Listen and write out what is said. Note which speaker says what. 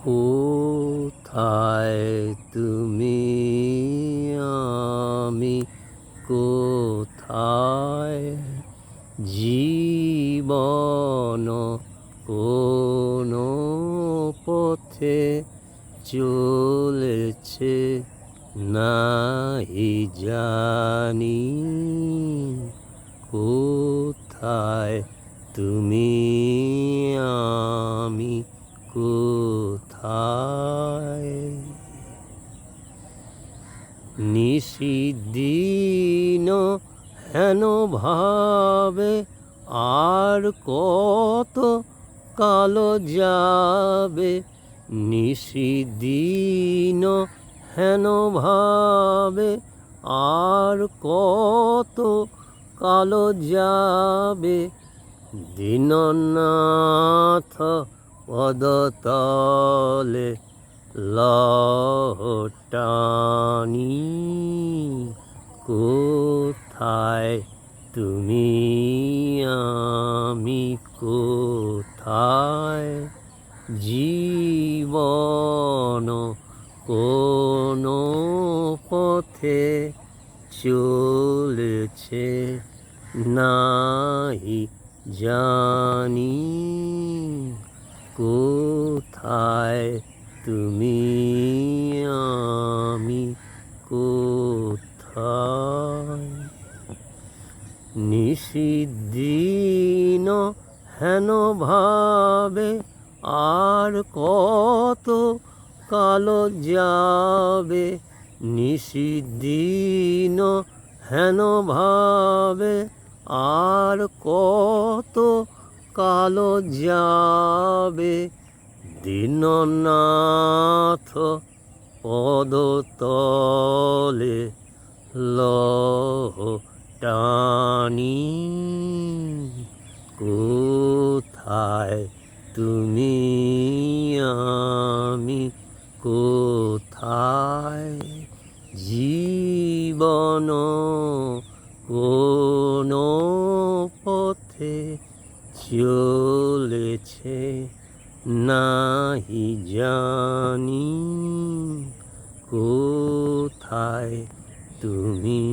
Speaker 1: কোথায় তুমি আমি কোথায় জীবন কোন পথে চলেছে নাহি জানি। কোথায় তুমি আমি কোথায় নিশিদিন হেন ভাবে আর কত কালো যাবে। নিশিদিন হেন ভাবে আর কত কালো যাবে। দীননাথ পদতলে লহটানি। কোথায় তুমি আমি কোথায় জীবন কোন পথে চলেছে নাহি জানি। কোথায় তুমি আমি কোথায় নিশিদিন হেন ভাবে আর কত কালো যাবে। নিশিদিন হেন ভাবে আর কত কালো যাবে। দীননাথ পদতলে লহটানি। কোথায় তুমি আমি কোথায় জীবন কোন পথে চলেছে নাহি জানি। কোথায় তুমি